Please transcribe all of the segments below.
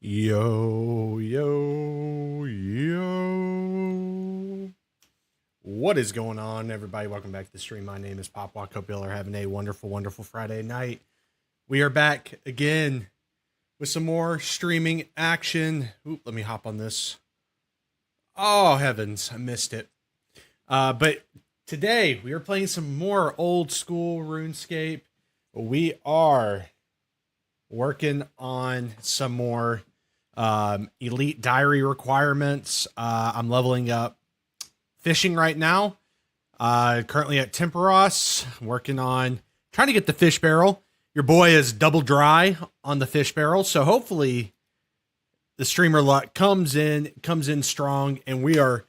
Yo, yo, yo. What is going on, everybody? Welcome back to the stream. My name is Pop Walk. Hope y'all are having a wonderful, wonderful Friday night. We are back again with some more streaming action. Oop, let me hop on this. Oh, heavens, I missed it. But today, we are playing some more old school RuneScape. We are working on some more elite diary requirements. I'm leveling up fishing right now. Currently at Temperos, working on trying to get the fish barrel. Your boy is double dry on the fish barrel, so hopefully the streamer luck comes in strong, and we are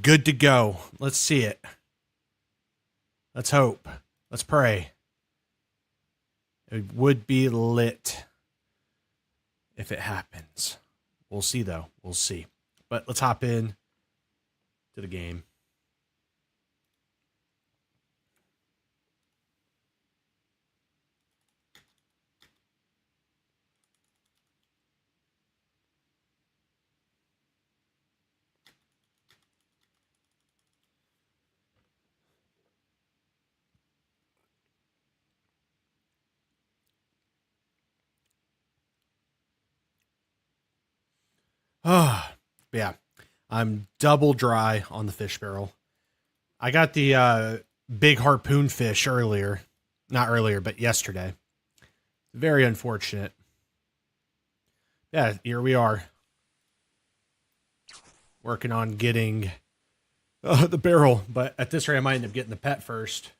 good to go. Let's see it. Let's hope. Let's pray. It would be lit if it happens. We'll see, though. We'll see. But let's hop in to the game. Yeah. I'm double dry on the fish barrel. I got the big harpoon fish earlier. Not earlier, but yesterday. Very unfortunate. Yeah, here we are. Working on getting the barrel. But at this rate, I might end up getting the pet first.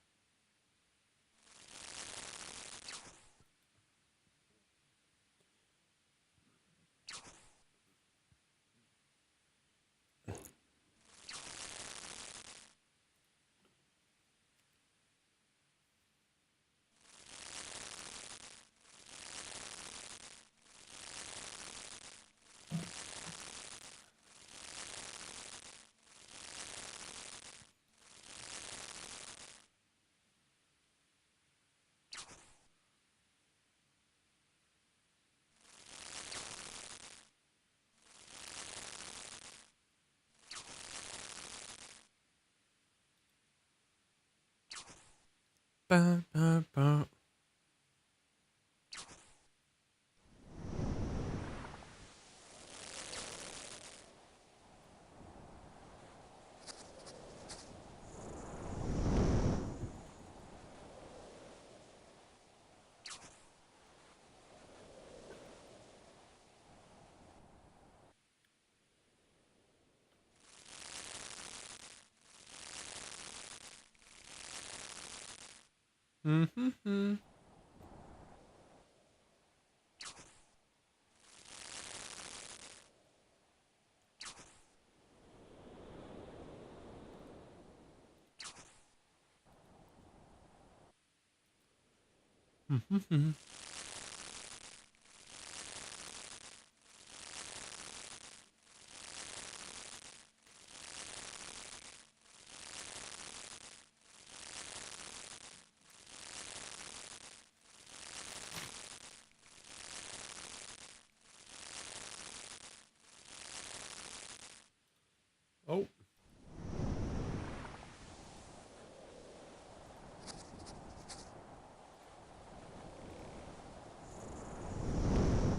Ba, ba, ba. Mm-hmm. Mm-hmm. Oh.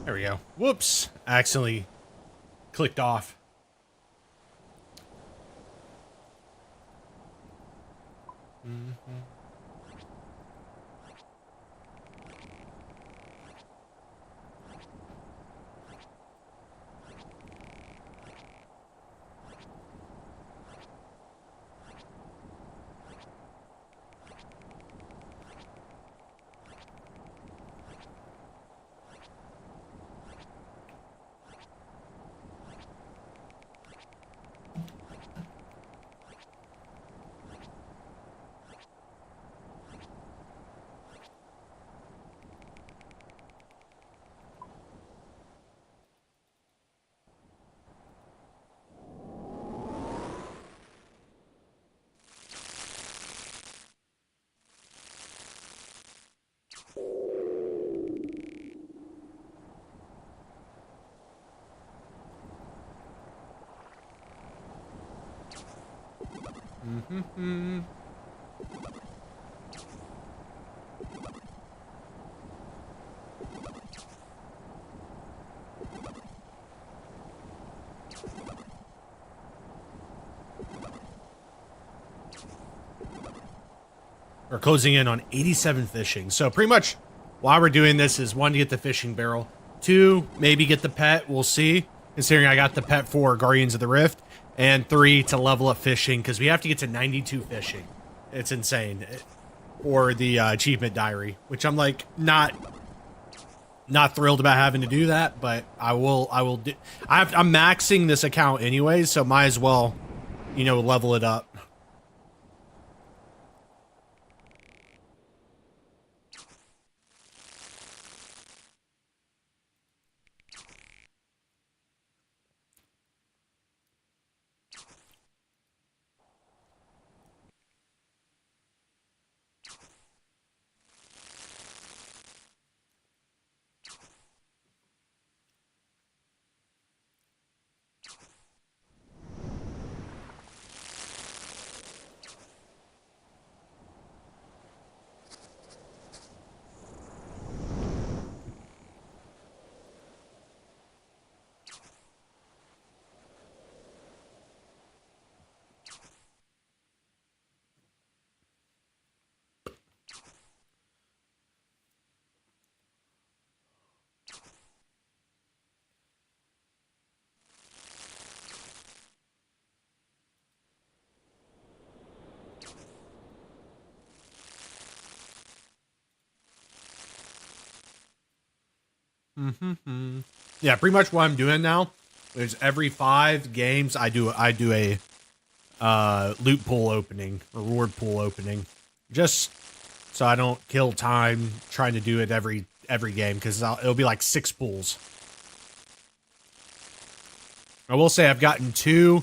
There we go. Whoops. I accidentally clicked off. Mm-hmm. Mm-hmm. We're closing in on 87 fishing. So pretty much why we're doing this is one, to get the fishing barrel. Two, maybe get the pet. We'll see, considering I got the pet for Guardians of the Rift. And three, to level up fishing, because we have to get to 92 fishing. It's insane. Or the achievement diary, which I'm like not thrilled about having to do that, but I will do. I'm maxing this account anyways, so might as well, you know, level it up. Mm-hmm. Yeah, pretty much what I'm doing now is every 5 games I do a loot pool opening, reward pool opening, just so I don't kill time trying to do it every game, because it'll be like 6 pools. I will say I've gotten 2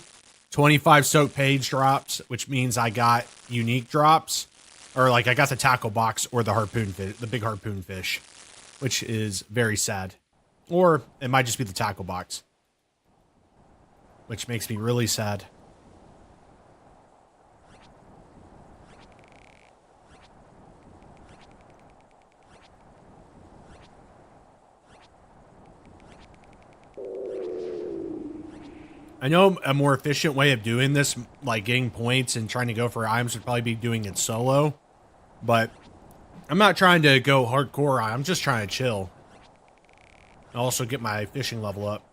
25 soak page drops, which means I got unique drops, or like I got the tackle box or the harpoon fish, the big harpoon fish, which is very sad. Or it might just be the tackle box, which makes me really sad. I know a more efficient way of doing this, like getting points and trying to go for items, would probably be doing it solo, but I'm not trying to go hardcore. I'm just trying to chill. And also get my fishing level up.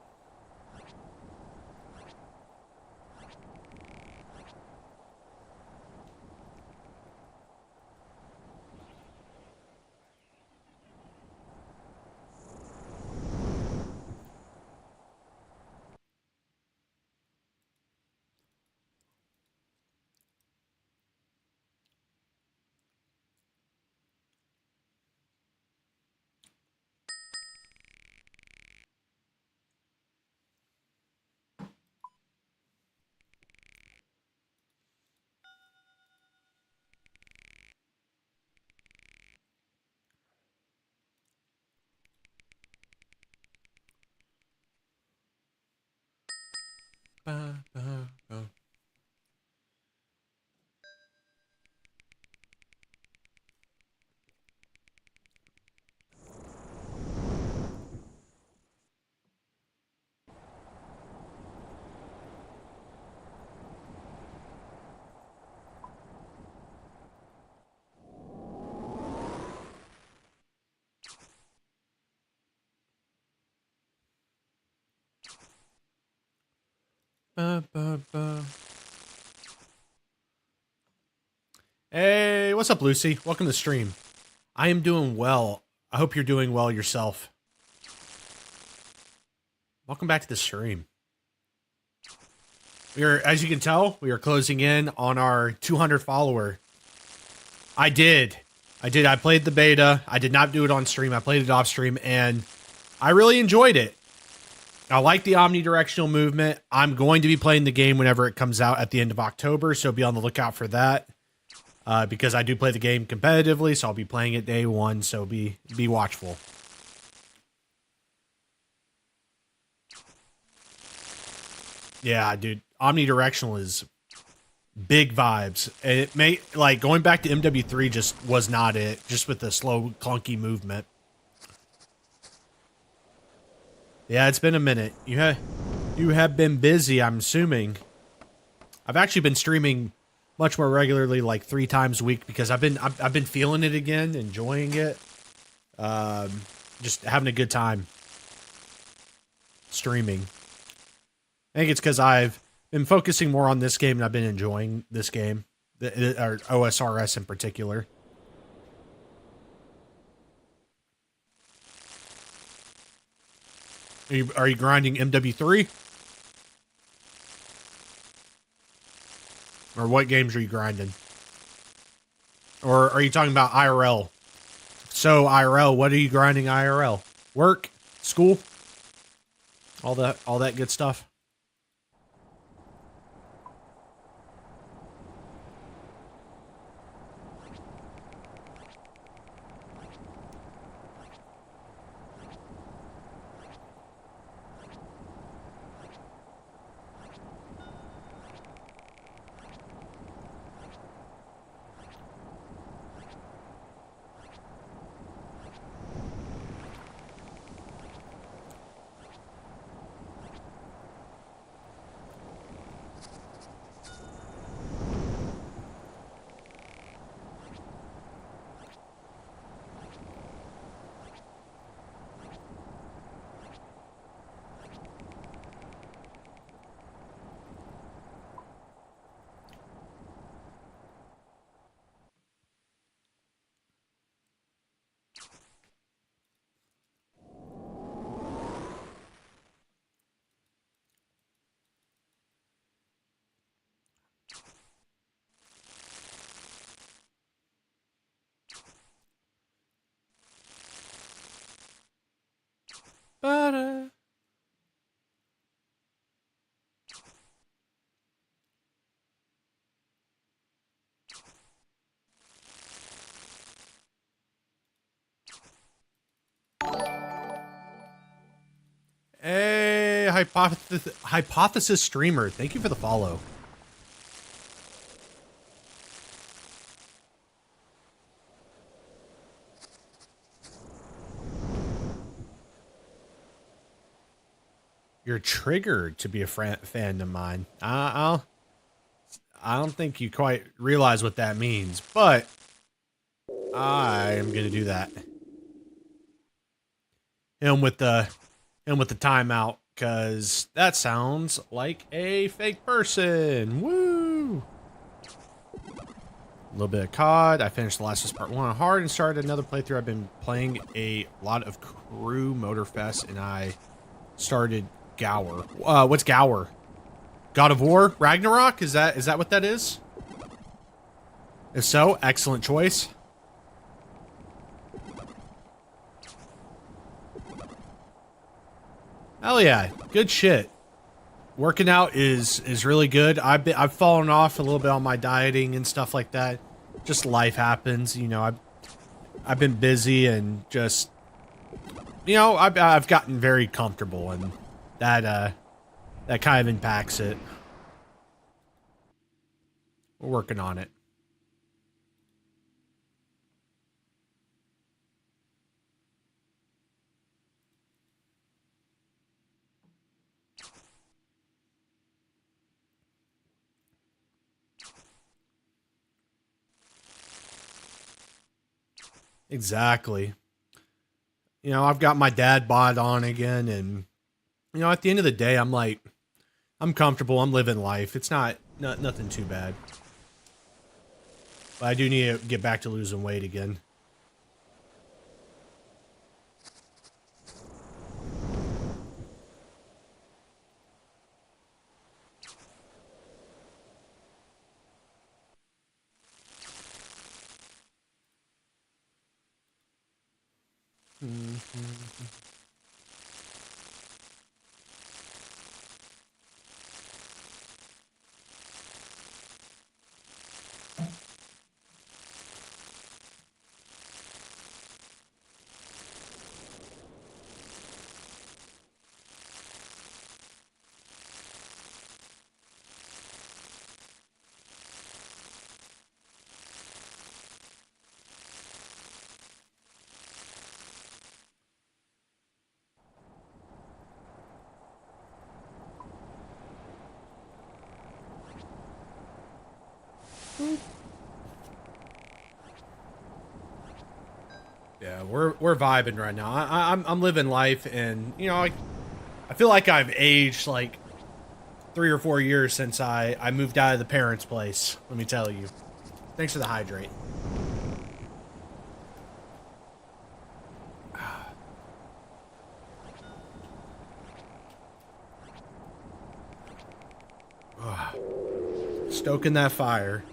Hey, what's up, Lucy? Welcome to the stream. I am doing well. I hope you're doing well yourself. Welcome back to the stream. As you can tell, we are closing in on our 200 follower. I did. I played the beta. I did not do it on stream. I played it off stream, and I really enjoyed it. I like the omnidirectional movement. I'm going to be playing the game whenever it comes out at the end of October, so be on the lookout for that. Because I do play the game competitively, so I'll be playing it day 1, so be watchful. Yeah, dude, omnidirectional is Big vibes. And it may like going back to MW3 just was not it. Just with the slow, clunky movement. Yeah, it's been a minute. You have been busy, I'm assuming. I've actually been streaming much more regularly, like 3 times a week, because I've been feeling it again, enjoying it. Just having a good time streaming. I think it's because I've been focusing more on this game and I've been enjoying this game, or OSRS in particular. Are you grinding MW3? Or what games are you grinding? Or are you talking about IRL? So IRL, what are you grinding IRL? Work? School? All that good stuff? Ba-da. Hey, Hypothesis Streamer, thank you for the follow. You're triggered to be a fan of mine. I don't think you quite realize what that means, but I am gonna do that. Him with the timeout, cause that sounds like a fake person. Woo! A little bit of COD. I finished the Last of Us Part 1 on hard and started another playthrough. I've been playing a lot of Crew Motorfest, and I started Gower. What's Gower? God of War? Ragnarok? Is that what that is? If so, excellent choice. Hell yeah, good shit. Working out is really good. I've fallen off a little bit on my dieting and stuff like that. Just life happens, you know. I've been busy and just, you know, I've gotten very comfortable, and that kind of impacts it. We're working on it. Exactly. You know, I've got my dad bod on again, and you know, at the end of the day, I'm like, I'm comfortable. I'm living life. It's not nothing too bad. But I do need to get back to losing weight again. Yeah, we're vibing right now. I'm living life, and you know, I feel like I've aged like 3 or 4 years since I moved out of the parents' place. Let me tell you. Thanks for the hydrate. Stoking that fire.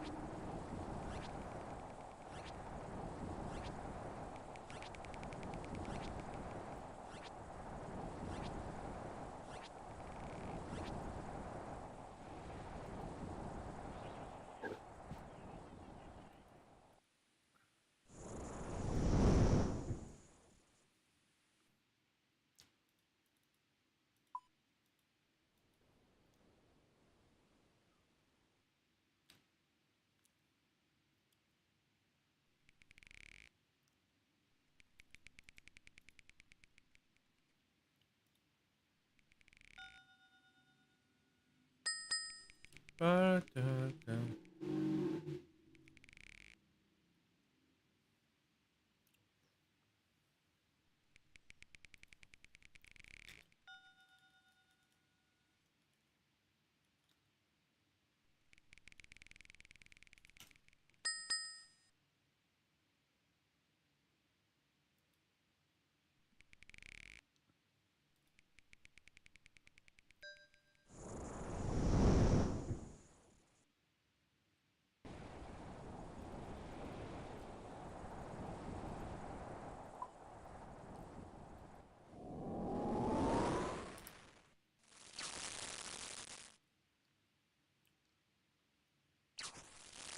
Ba-da-da.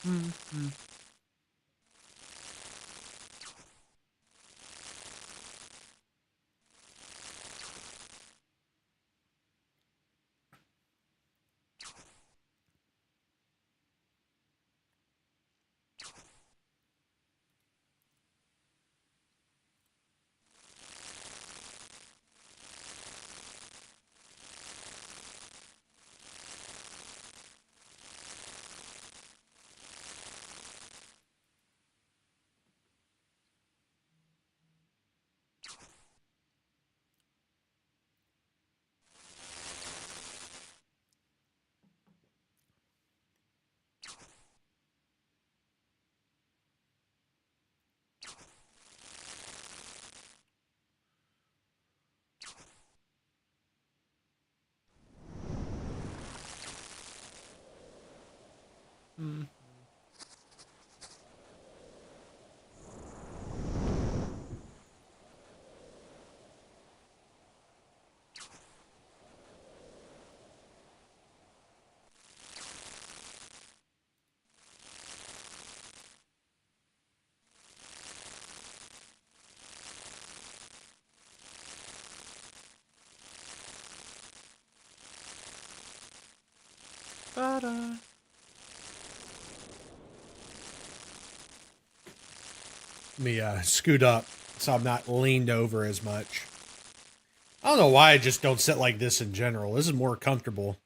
Mm-hmm. Ba-da. Let me scoot up so I'm not leaned over as much. I don't know why I just don't sit like this in general. This is more comfortable.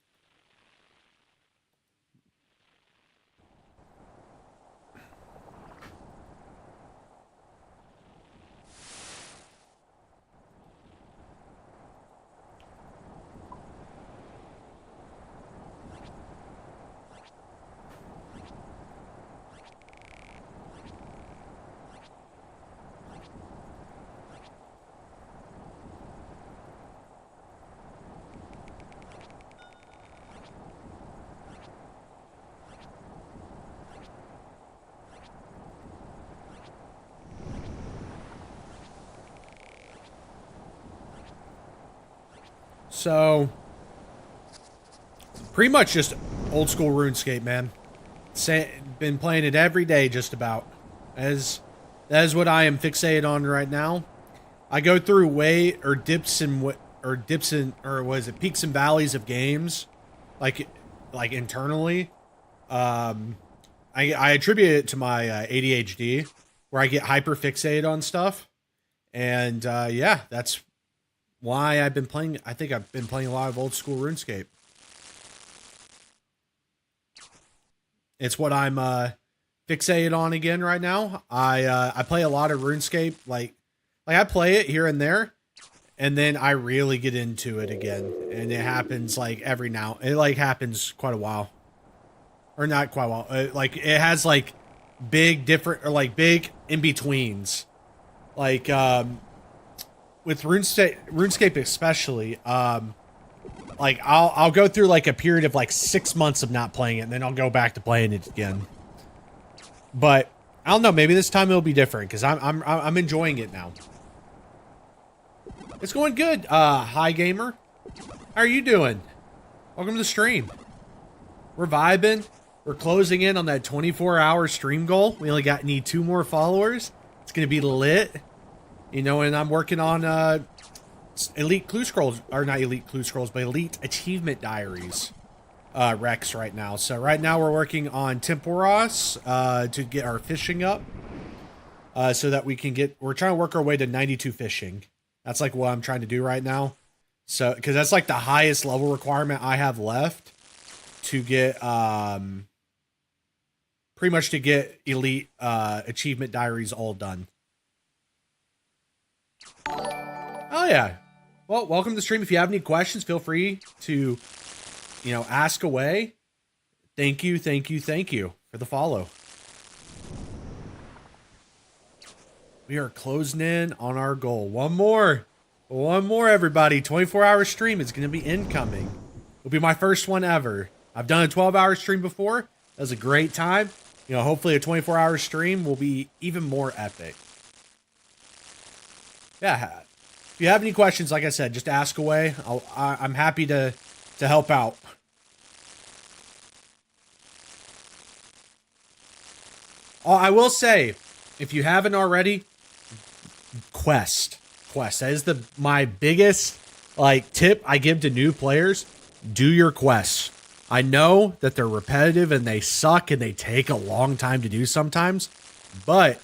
So, pretty much just old school RuneScape, man. Been playing it every day, just about. As that is what I am fixated on right now. I go through dips in or was it peaks and valleys of games, like internally. Um, I attribute it to my ADHD, where I get hyper fixated on stuff, and yeah, that's why I've been playing. I think I've been playing a lot of old school RuneScape. It's what I'm fixated on again right now. I play a lot of RuneScape. Like I play it here and there, and then I really get into it again. And it happens like every now. It like happens quite a while, or not quite a while. Like it has like big different or like big in betweens. Like with RuneScape especially. Like I'll go through like a period of like 6 months of not playing it, and then I'll go back to playing it again. But I don't know. Maybe this time it'll be different because I'm enjoying it now. It's going good. Hi gamer, how are you doing? Welcome to the stream. We're vibing. We're closing in on that 24-hour stream goal. We only need 2 more followers. It's gonna be lit. You know, and I'm working on Elite Clue Scrolls, or not Elite Clue Scrolls, but Elite Achievement Diaries Rex right now. So right now we're working on Temporos to get our fishing up so that we can we're trying to work our way to 92 fishing. That's like what I'm trying to do right now. So, because that's like the highest level requirement I have left to get, pretty much to get Elite Achievement Diaries all done. Oh yeah. Well, welcome to the stream. If you have any questions, feel free to, you know, ask away. Thank you for the follow. We are closing in on our goal. One more, everybody. 24-hour stream is going to be incoming. It'll be my first one ever. I've done a 12-hour stream before. That was a great time. You know, hopefully a 24-hour stream will be even more epic. Yeah. If you have any questions, like I said, just ask away. I'm happy to help out. I will say, if you haven't already, quest. That is my biggest like tip I give to new players. Do your quests. I know that they're repetitive and they suck and they take a long time to do sometimes, but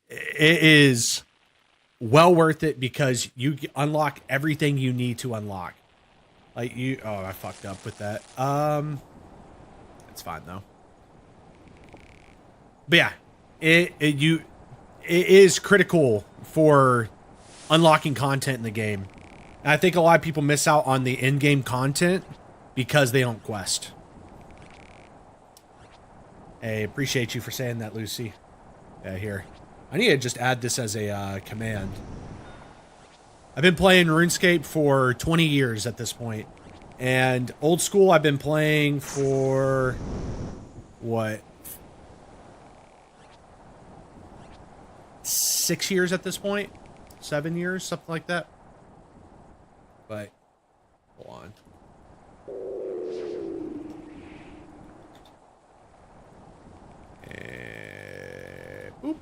it is well worth it because you unlock everything you need to unlock. Like oh, I fucked up with that. It's fine though. But yeah, it is critical for unlocking content in the game. And I think a lot of people miss out on the in-game content because they don't quest. Hey, appreciate you for saying that, Lucy. Yeah, here. I need to just add this as a command. I've been playing RuneScape for 20 years at this point. And Old School I've been playing for... what? 6 years at this point? 7 years? Something like that. But, hold on. Boop.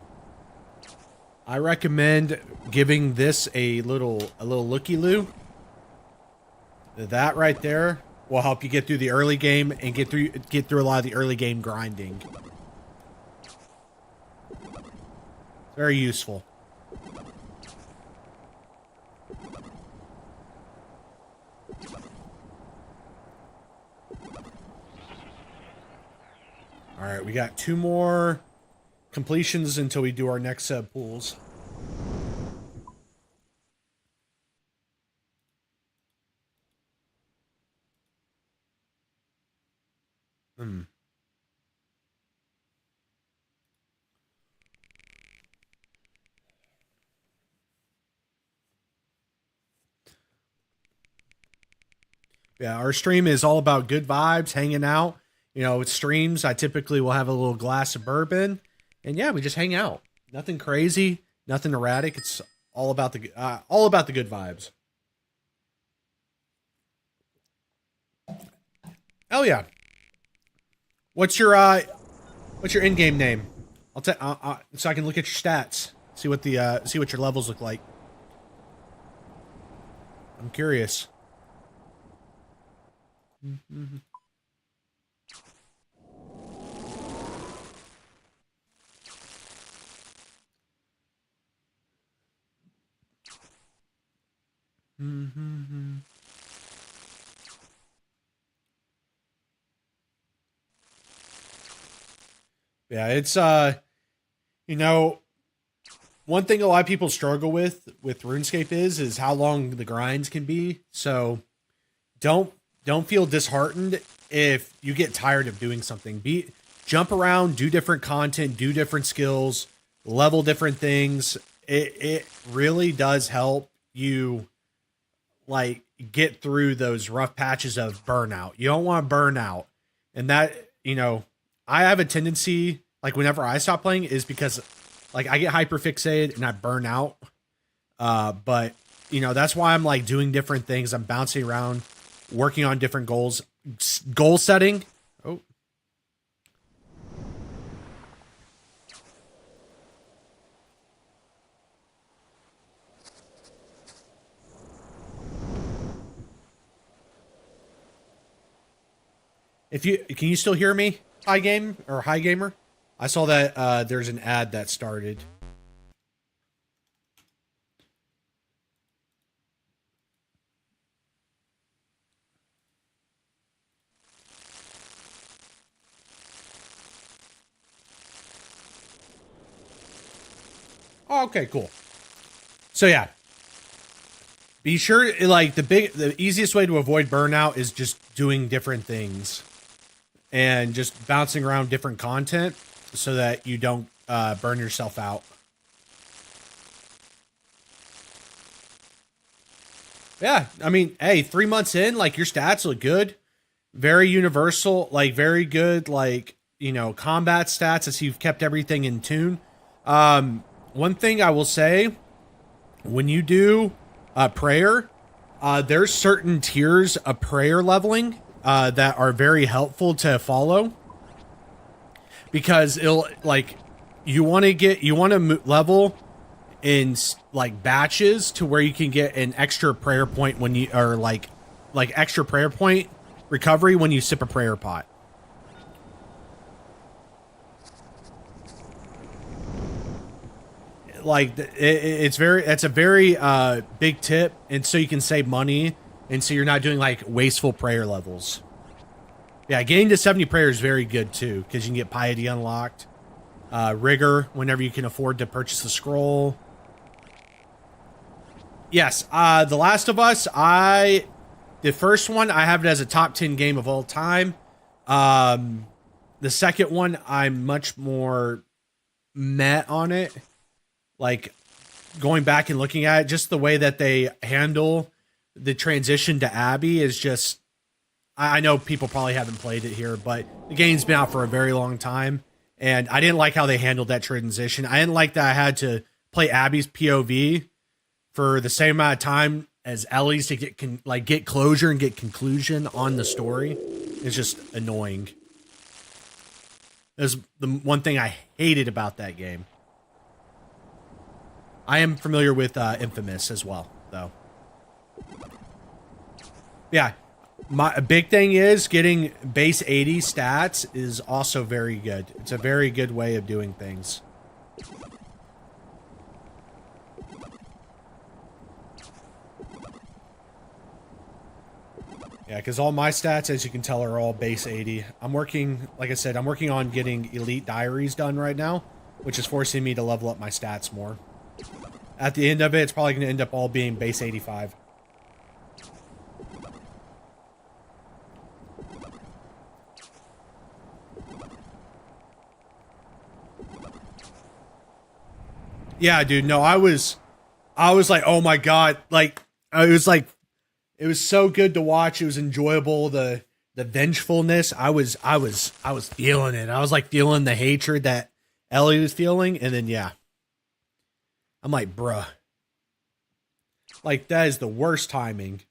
I recommend giving this a little looky-loo. That right there will help you get through the early game and get through a lot of the early game grinding. Very useful. All right, we got 2 more completions until we do our next set of pools. Yeah, our stream is all about good vibes, hanging out. You know, with streams, I typically will have a little glass of bourbon, and yeah, we just hang out. Nothing crazy, nothing erratic. It's all about the good vibes. Hell yeah! What's your in-game name? So I can look at your stats, see what your levels look like. I'm curious. Mm-hmm. Mm-hmm. Yeah, it's you know, one thing a lot of people struggle with RuneScape is how long the grinds can be. So don't don't feel disheartened if you get tired of doing something. Be jump around, do different content, do different skills, level different things. It really does help you like get through those rough patches of burnout. You don't want to burn out. And that, I have a tendency like whenever I stop playing is because like I get hyper fixated and I burn out. But that's why I'm like doing different things. I'm bouncing around, working on different goals, goal setting. Oh, if you can you still hear me? High game or high gamer? I saw that there's an ad that started. Oh, okay, cool. So yeah, be sure like the easiest way to avoid burnout is just doing different things and just bouncing around different content so that you don't burn yourself out. Yeah, I mean, hey, 3 months in, like your stats look good, very universal, like very good, like combat stats as you've kept everything in tune. One thing I will say, when you do prayer, there's certain tiers of prayer leveling that are very helpful to follow because it'll like you want to level in like batches to where you can get an extra prayer point when you are like extra prayer point recovery when you sip a prayer pot. Like it's a very big tip, and so you can save money, and so you're not doing like wasteful prayer levels. Yeah, getting to 70 prayer is very good too because you can get piety unlocked, rigor whenever you can afford to purchase the scroll. Yes, The Last of Us. The first one I have it as a top 10 game of all time. The second one I'm much more met on it. Like going back and looking at it, just the way that they handle the transition to Abby is just. I know people probably haven't played it here, but the game's been out for a very long time, and I didn't like how they handled that transition. I didn't like that I had to play Abby's POV for the same amount of time as Ellie's to get closure and get conclusion on the story. It's just annoying. That's the one thing I hated about that game. I am familiar with Infamous as well, though. Yeah, my big thing is getting base 80 stats is also very good. It's a very good way of doing things. Yeah, because all my stats, as you can tell, are all base 80. Like I said, I'm working on getting Elite Diaries done right now, which is forcing me to level up my stats more. At the end of it, it's probably going to end up all being base 85. Yeah, dude. No, I was like, oh my god, like it was so good to watch. It was enjoyable. The vengefulness. I was feeling it. I was like feeling the hatred that Ellie was feeling, and then yeah, I'm like, bruh, like that is the worst timing.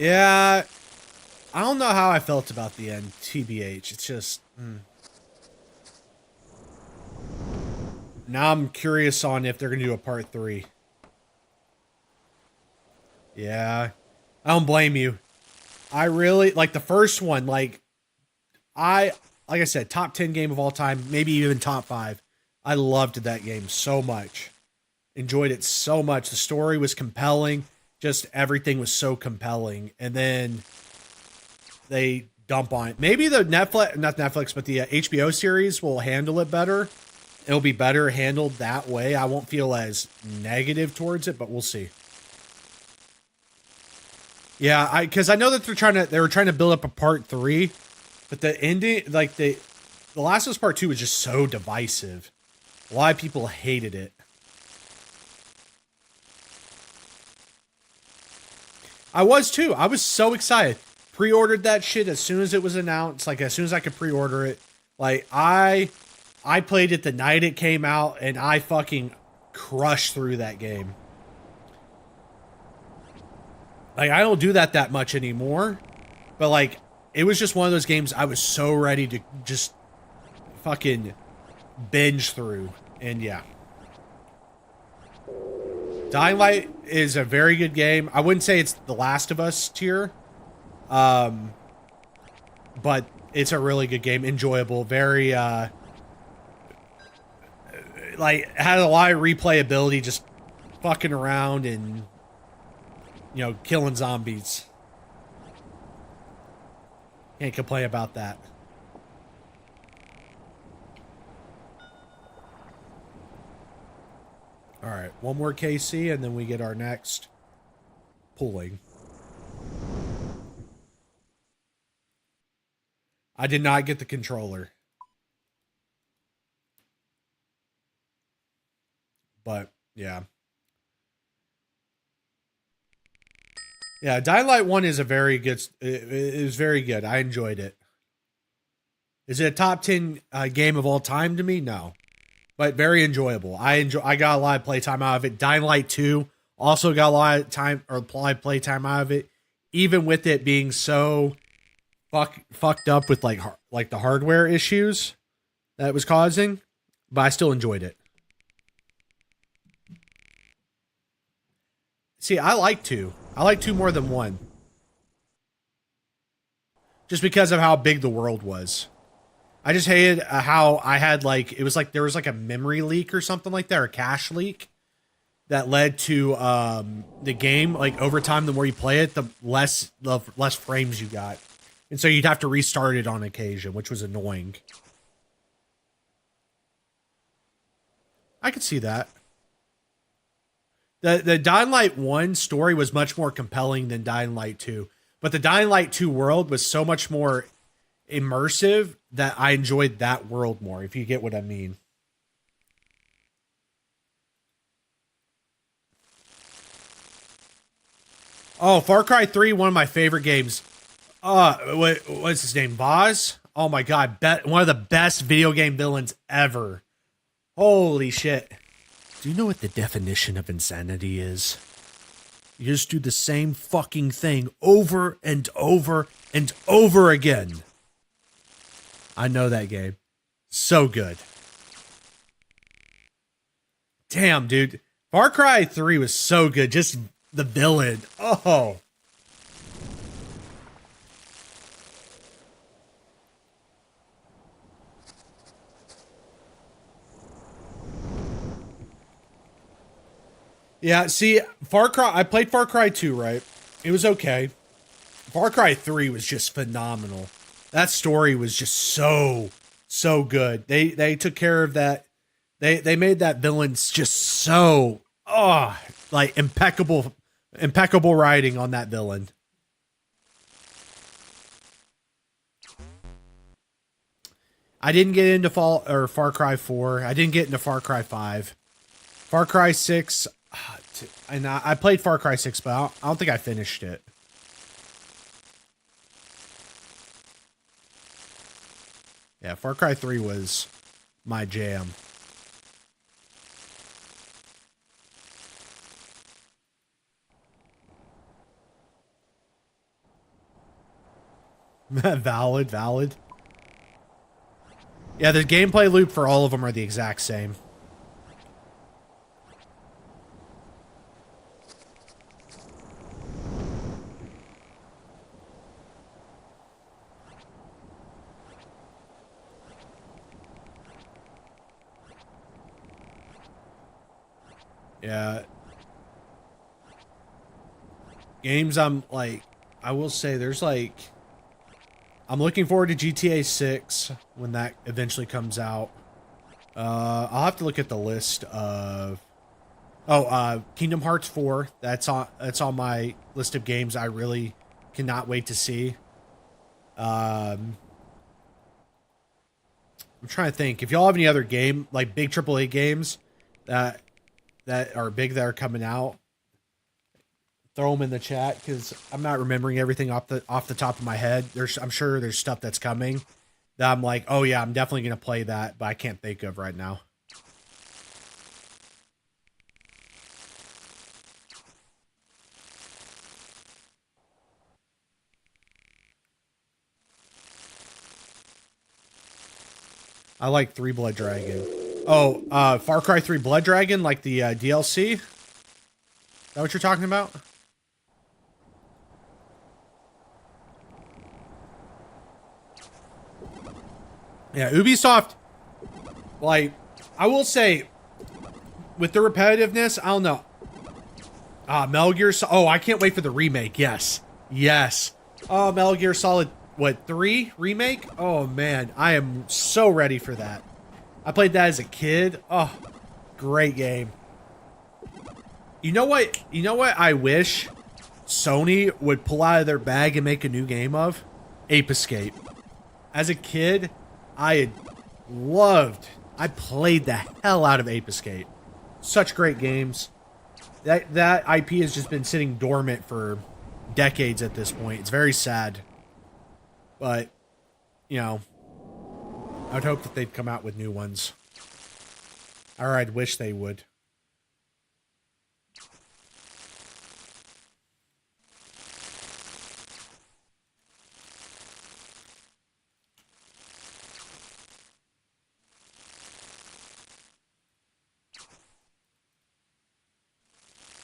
Yeah, I don't know how I felt about the end. TBH, it's just. Now I'm curious on if they're gonna do a part 3. Yeah, I don't blame you. I really like the first one. Like I said, top 10 game of all time, maybe even top 5. I loved that game so much. Enjoyed it so much. The story was compelling. Just everything was so compelling. And then they dump on it. Maybe the Netflix, not Netflix, but the HBO series will handle it better. It'll be better handled that way. I won't feel as negative towards it, but we'll see. Yeah, because I know that they were trying to build up a part 3, but the ending, like the Last of Us Part 2 was just so divisive. A lot of people hated it. I was too. I was so excited. Pre-ordered that shit as soon as it was announced. Like as soon as I could pre-order it. Like I played it the night it came out, and I fucking crushed through that game. Like I don't do that much anymore, but like it was just one of those games I was so ready to just fucking binge through. And yeah. Dying Light is a very good game. I wouldn't say it's the Last of Us tier. But it's a really good game. Enjoyable. Very, like, had a lot of replayability, just fucking around and, you know, killing zombies. Can't complain about that. All right, one more KC, and then we get our next pulling. I did not get the controller. But, yeah. Yeah, Dying Light 1 is a very good... It is very good. I enjoyed it. Is it a top 10 game of all time to me? No. But very enjoyable. I got a lot of playtime out of it. Dying Light 2 also got a lot of time or playtime out of it. Even with it being so fucked up with like the hardware issues that it was causing, but I still enjoyed it. See, I like 2. I like 2 more than 1. Just because of how big the world was. I just hated how I had like, it was like there was like a memory leak or something like that, or a cache leak that led to the game, like over time, the more you play it, the less frames you got. And so you'd have to restart it on occasion, which was annoying. I could see that. The Dying Light 1 story was much more compelling than Dying Light 2. But the Dying Light 2 world was so much more immersive that I enjoyed that world more, if you get what I mean. Oh, Far Cry 3, one of my favorite games. What's his name? Boz? Oh my god, one of the best video game villains ever. Holy shit. Do you know what the definition of insanity is? You just do the same fucking thing over and over and over again. I know that game. So good. Damn, dude. Far Cry 3 was so good. Just the villain. Oh. Yeah, see, I played Far Cry 2, right? It was okay. Far Cry 3 was just phenomenal. That story was just so good. They took care of that. They made that villain just so like impeccable writing on that villain. I didn't get into Far Cry 4. I didn't get into Far Cry 5. Far Cry 6, and I played Far Cry 6, but I don't think I finished it. Yeah, Far Cry 3 was my jam. Valid. Yeah, the gameplay loop for all of them are the exact same. Yeah. Games I'm like, I will say there's like, I'm looking forward to GTA 6 when that eventually comes out. I'll have to look at the list of, Kingdom Hearts 4. That's on my list of games I really cannot wait to see. Um, I'm trying to think if y'all have any other game like big AAA games that are big that are coming out. Throw them in the chat because I'm not remembering everything off the top of my head. I'm sure there's stuff that's coming that I'm like, oh yeah, I'm definitely gonna play that, but I can't think of right now. I like 3 Blood Dragon. Oh, Far Cry 3 Blood Dragon, like the DLC. Is that what you're talking about? Yeah, Ubisoft. Like, I will say, with the repetitiveness, I don't know. Metal Gear. Oh, I can't wait for the remake. Yes, yes. Oh, Metal Gear Solid. What 3 remake? Oh man, I am so ready for that. I played that as a kid. Oh, great game. You know what? You know what? I wish Sony would pull out of their bag and make a new game of Ape Escape. As a kid, I had loved. I played the hell out of Ape Escape. Such great games. That IP has just been sitting dormant for decades at this point. It's very sad. But, you know, I'd hope that they'd come out with new ones. Or I'd wish they would.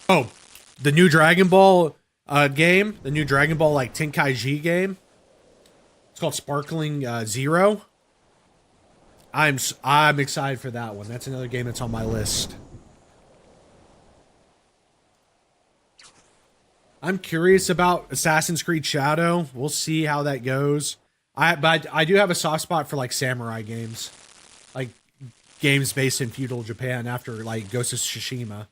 Oh, the new Dragon Ball game, the new Dragon Ball like Tenkaichi game. It's called Sparkling Zero. I'm excited for that one. That's another game that's on my list. I'm curious about Assassin's Creed Shadow. We'll see how that goes. But I do have a soft spot for like samurai games, like games based in feudal Japan after like Ghost of Tsushima.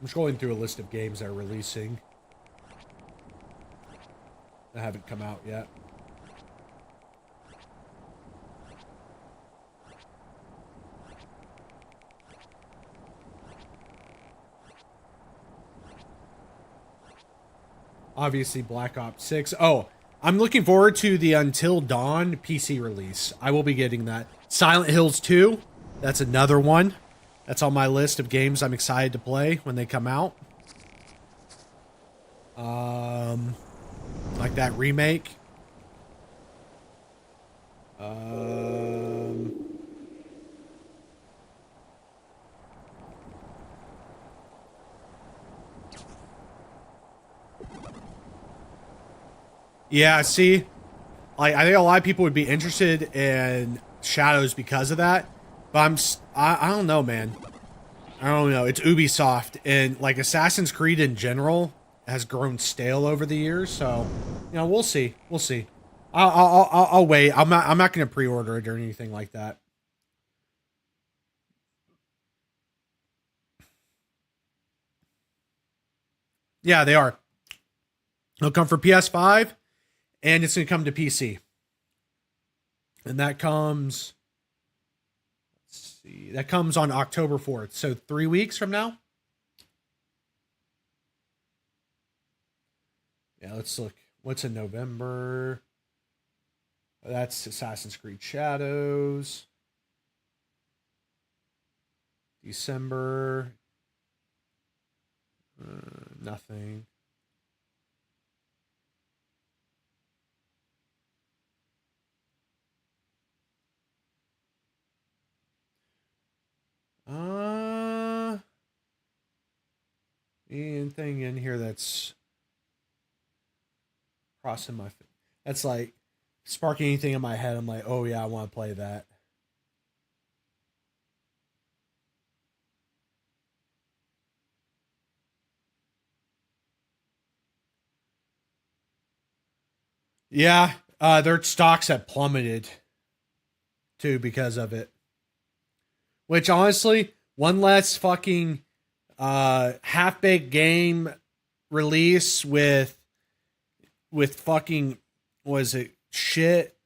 I'm just going through a list of games that are releasing that haven't come out yet. Obviously, Black Ops 6. Oh, I'm looking forward to the Until Dawn PC release. I will be getting that. Silent Hills 2. That's another one. That's on my list of games I'm excited to play when they come out. Like that remake. Um, yeah, see, like I think a lot of people would be interested in Shadows because of that, but I don't know, man. I don't know. It's Ubisoft, and like Assassin's Creed in general has grown stale over the years. So, you know, we'll see. We'll see. I'll wait. I'm not going to pre-order it or anything like that. Yeah, they are. It'll come for PS5, and it's going to come to PC, and that comes. Let's see. That comes on October 4th. So 3 weeks from now. Yeah, let's look. What's in November? That's Assassin's Creed Shadows. December. Nothing. Anything in here that's crossing my... That's like sparking anything in my head. I'm like, oh yeah, I want to play that. Yeah, their stocks have plummeted too because of it. Which honestly, one less fucking half baked game release with fucking, was it shit?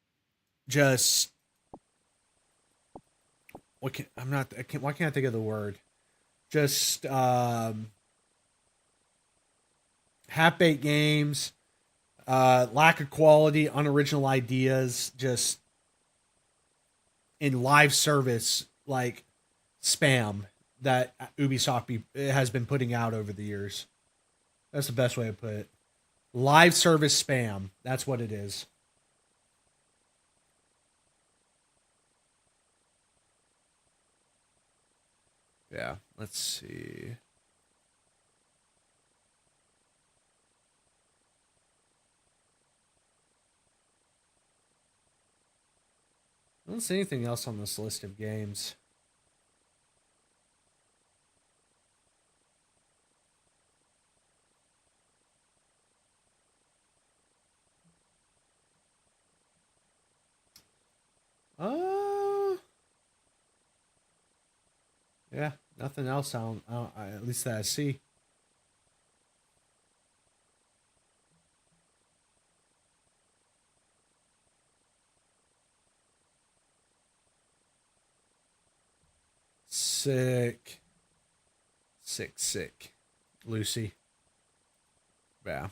Just what can I'm not I can't why can't I think of the word? Just half baked games, lack of quality, unoriginal ideas, just in live service like spam that Ubisoft has been putting out over the years. That's the best way to put it. Live service spam. That's what it is. Yeah, let's see. I don't see anything else on this list of games. Uh, yeah, nothing else. At least that I see. Sick. Sick. Lucy. Yeah.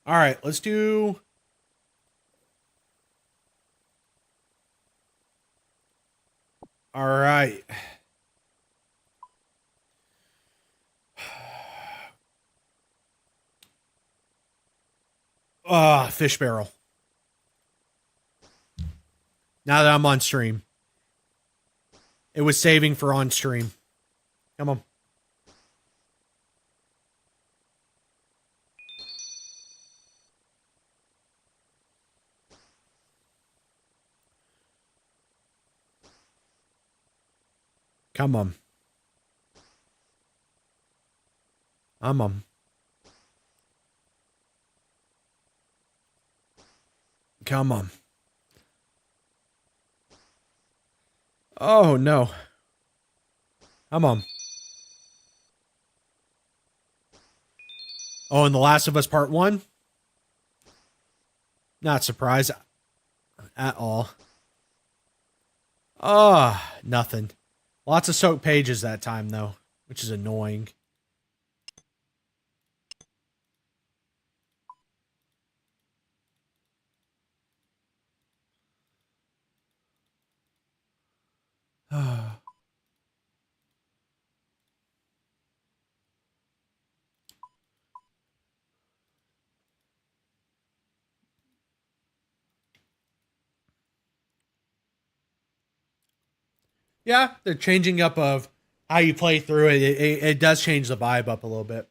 All right, let's do. All right. Fish barrel. Now that I'm on stream. It was saving for on stream. Come on. Come on. I'm on. Come on. Oh no. I'm on. Oh, and The Last of Us Part 1? Not surprised at all. Nothing. Lots of soaked pages that time, though, which is annoying. Yeah, the changing up of how you play through it, it does change the vibe up a little bit.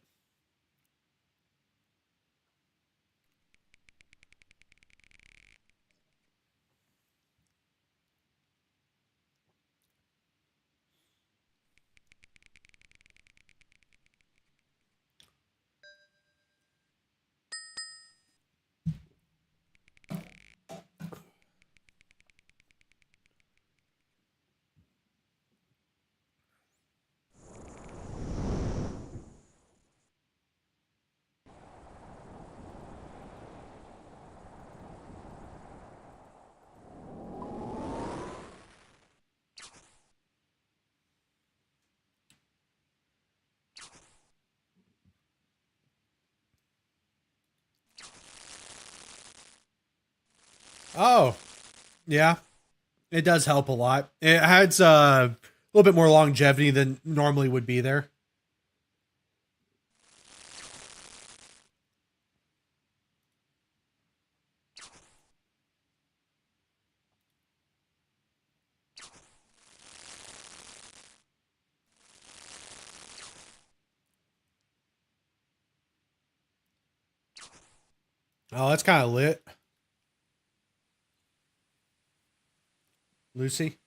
Oh, yeah. It does help a lot. It adds a little bit more longevity than normally would be there. Oh, that's kind of lit. Lucy?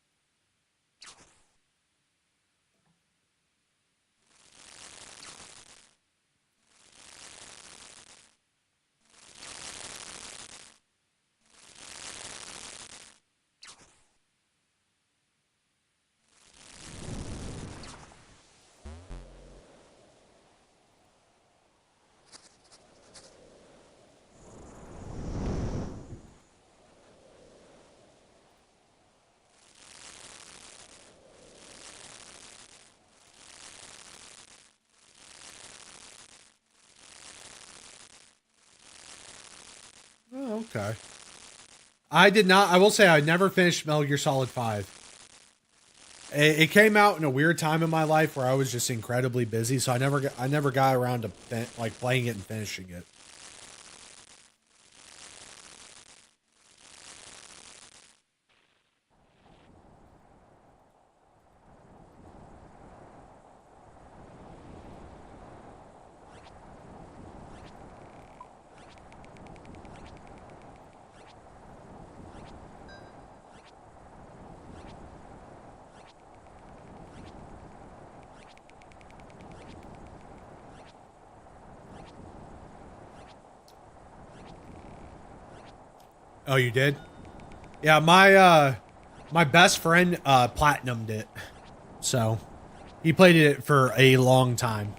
Oh, okay. I did not. I will say I never finished Metal Gear Solid 5. It came out in a weird time in my life where I was just incredibly busy, so I never got around to like playing it and finishing it. Oh, you did? Yeah, my best friend platinumed it. So, he played it for a long time.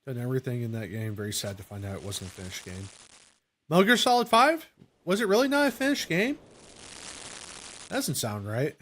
Done everything in that game. Very sad to find out it wasn't a finished game. Metal Gear Solid 5? Was it really not a finished game? That doesn't sound right.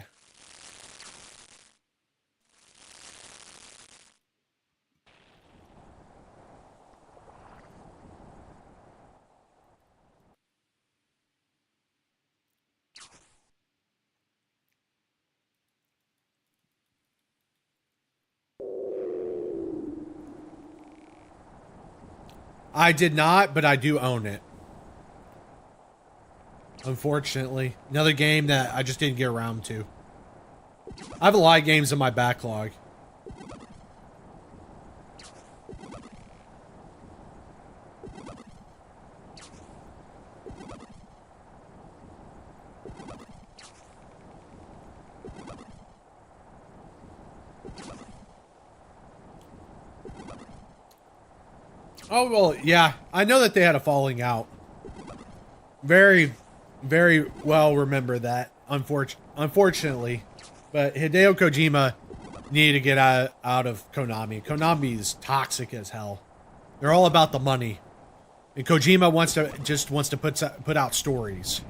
I did not, but I do own it. Unfortunately. Another game that I just didn't get around to. I have a lot of games in my backlog. Oh, well, yeah. I know that they had a falling out. Very, very well remember that, unfortunately. But Hideo Kojima needed to get out of Konami. Konami is toxic as hell. They're all about the money. And Kojima wants to put out stories.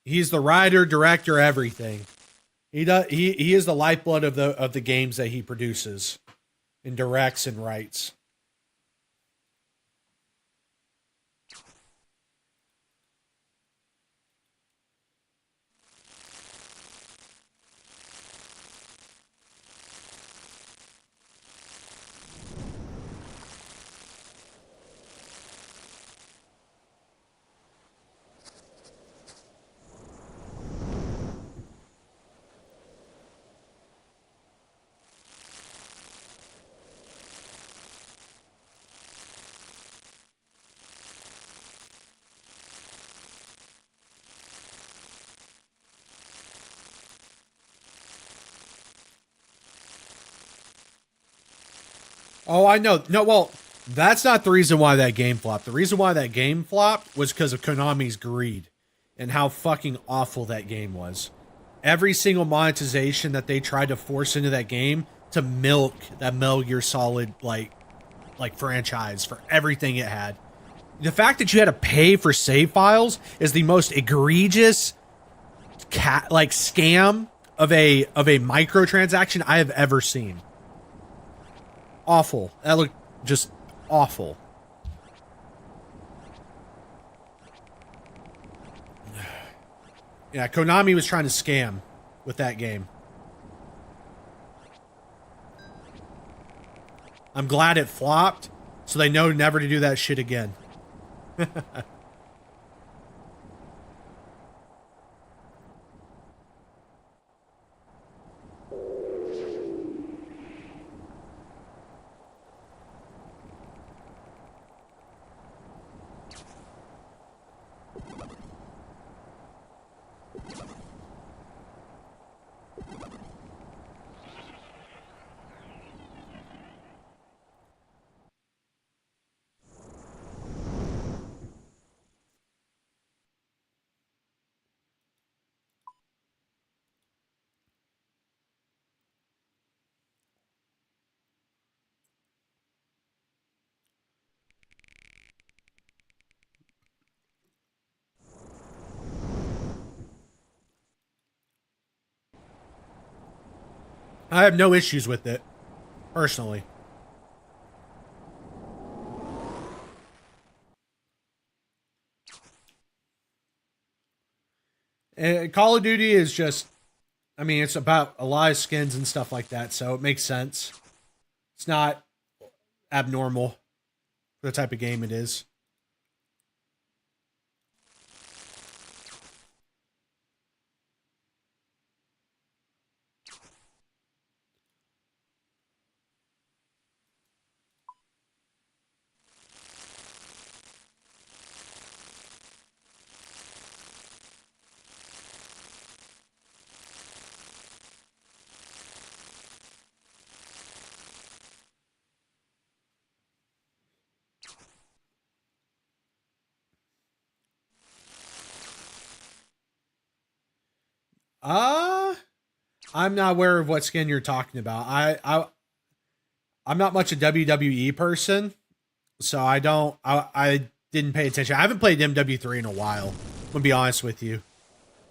He's the writer, director, everything. He is the lifeblood of the games that he produces and directs and writes. Oh, I know. No, well, that's not the reason why that game flopped. The reason why that game flopped was because of Konami's greed and how fucking awful that game was. Every single monetization that they tried to force into that game to milk that Metal Gear Solid like franchise for everything it had. The fact that you had to pay for save files is the most egregious scam of a microtransaction I have ever seen. Awful. That looked just awful. Yeah, Konami was trying to scam with that game. I'm glad it flopped, so they know never to do that shit again. I have no issues with it, personally. And Call of Duty is just, I mean, it's about a lot of skins and stuff like that, so it makes sense. It's not abnormal for the type of game it is. I'm not aware of what skin you're talking about. I'm not much a WWE person, so I didn't pay attention. I haven't played MW3 in a while. I'm gonna be honest with you,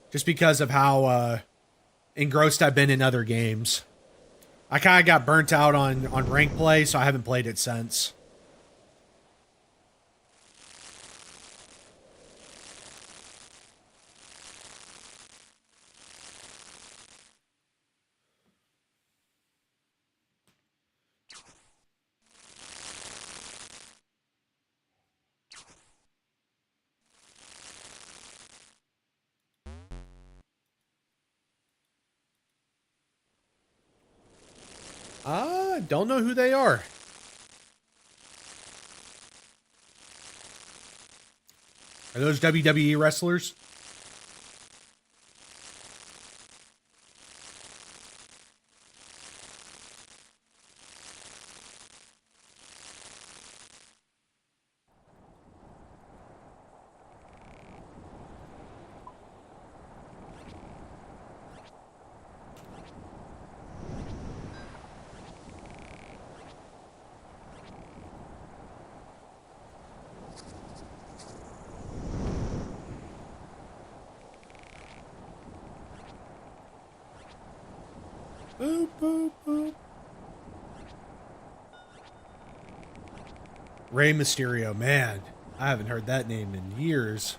just because of how engrossed I've been in other games. I kind of got burnt out on rank play, so I haven't played it since. Don't know who they are. Are those WWE wrestlers? Boop, boop, boop. Rey Mysterio, man. I haven't heard that name in years.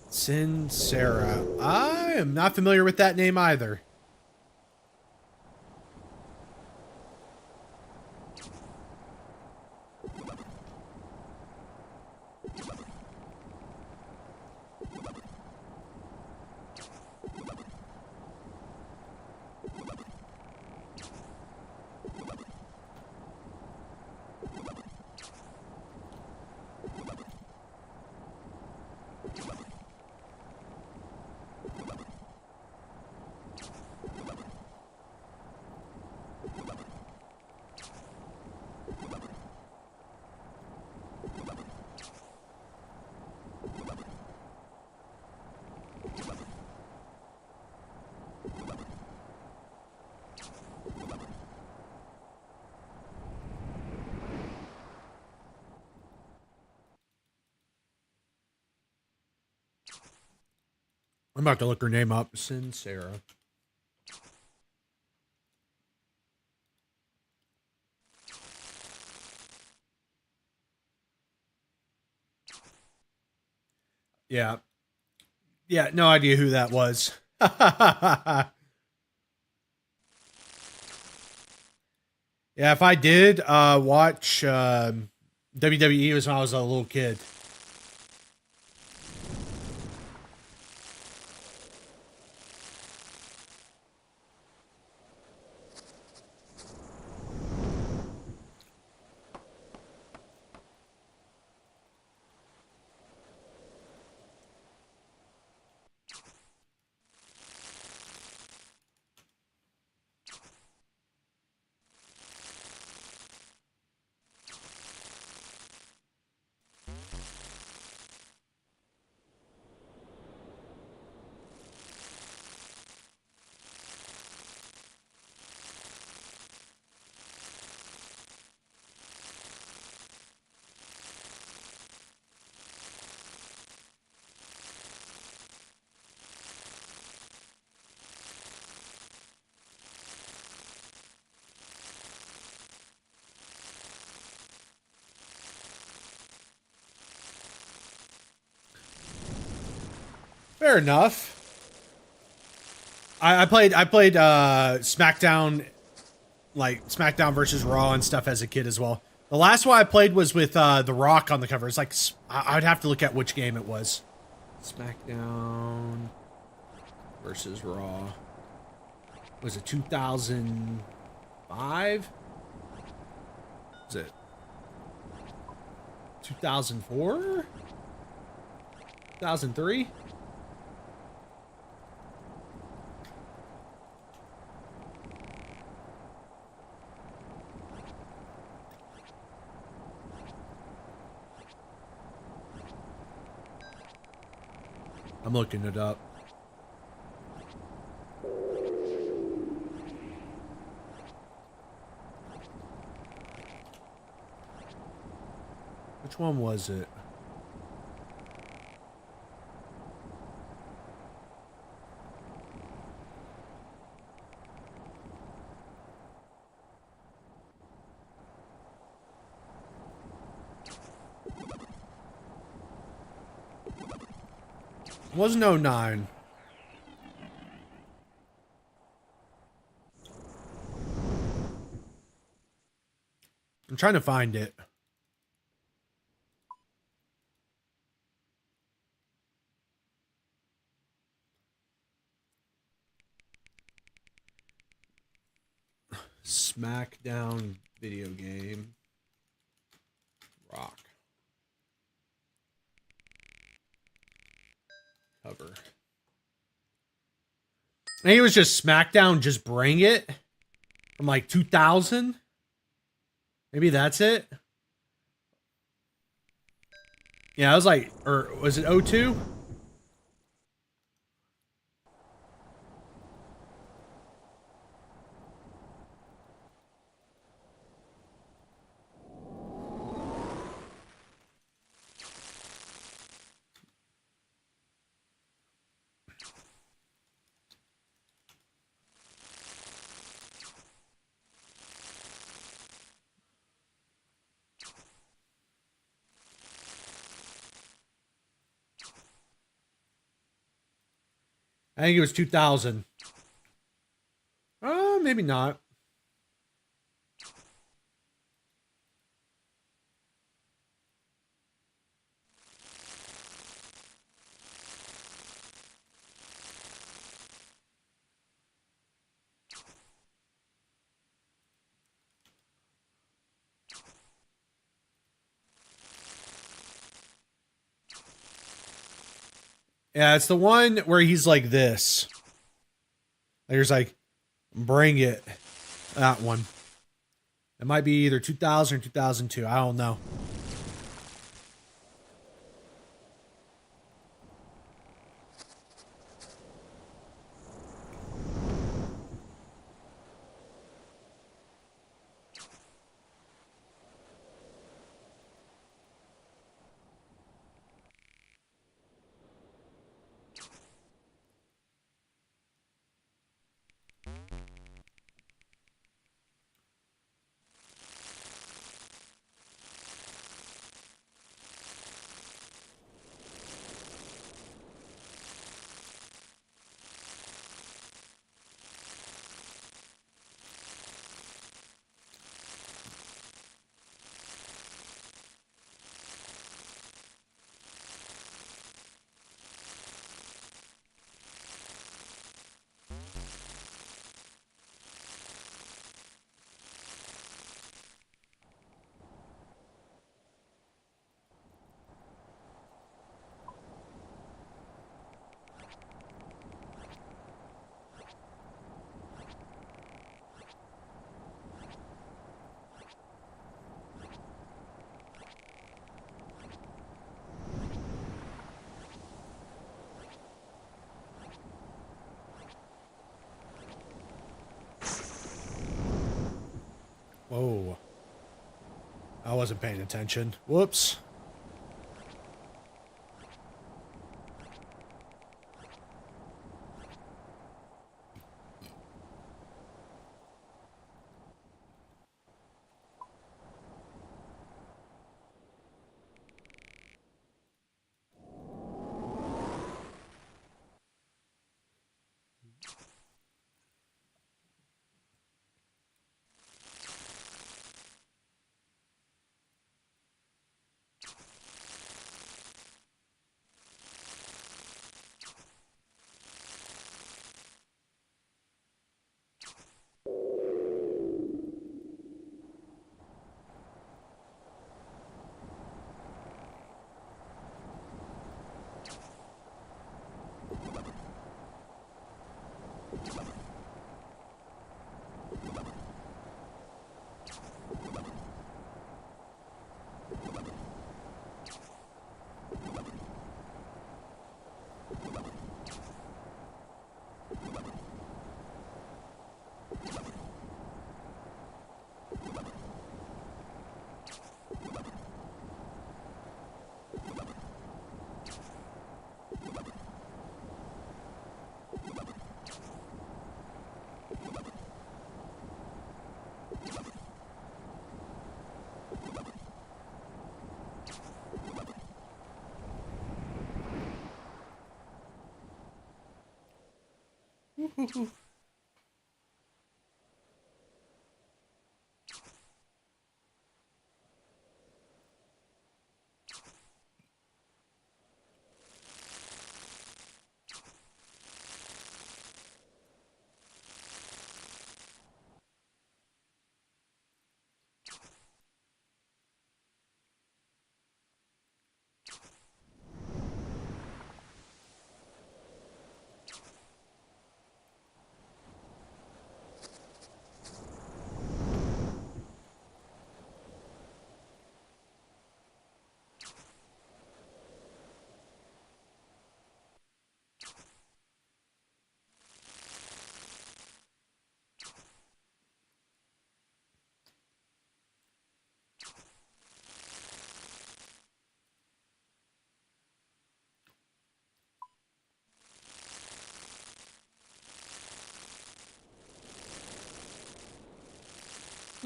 Sincera. I am not familiar with that name either. I'm about to look her name up. Sincera. Yeah. Yeah, no idea who that was. Yeah, if I did watch WWE, it was when I was a little kid. Fair enough. I played SmackDown, like SmackDown versus Raw and stuff as a kid as well. The last one I played was with The Rock on the cover. It's like I'd have to look at which game it was. SmackDown versus Raw. Was it 2005? Was it 2004? 2003? I'm looking it up. Which one was it? It wasn't 09. I'm trying to find it. SmackDown video game. Rock. Cover. I think it was just SmackDown, just bring it. From like 2000. Maybe that's it. Yeah, I was like, or was it 02? I think it was 2000. Maybe not. Yeah, it's the one where he's like this. There's like, bring it. That one. It might be either 2000 or 2002. I don't know. I wasn't paying attention. Whoops.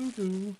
Doo-doo.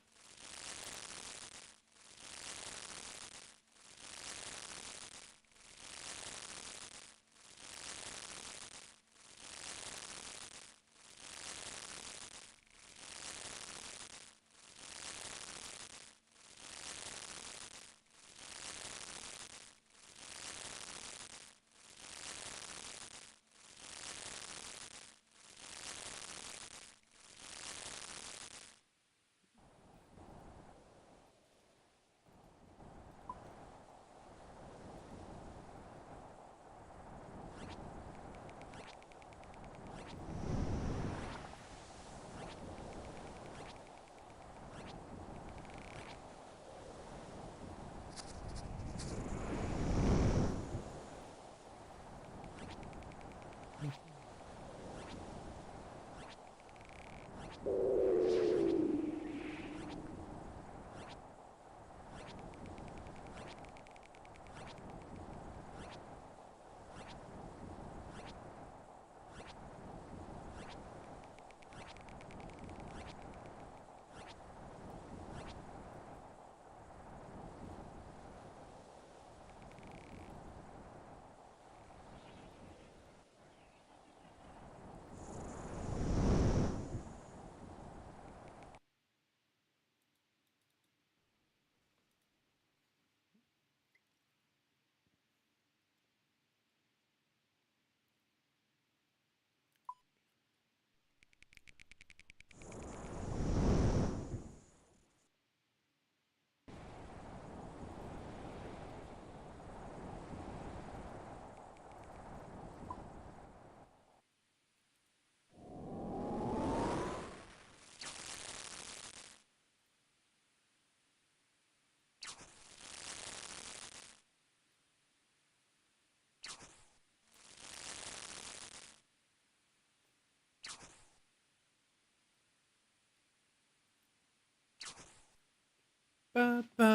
Ba, ba,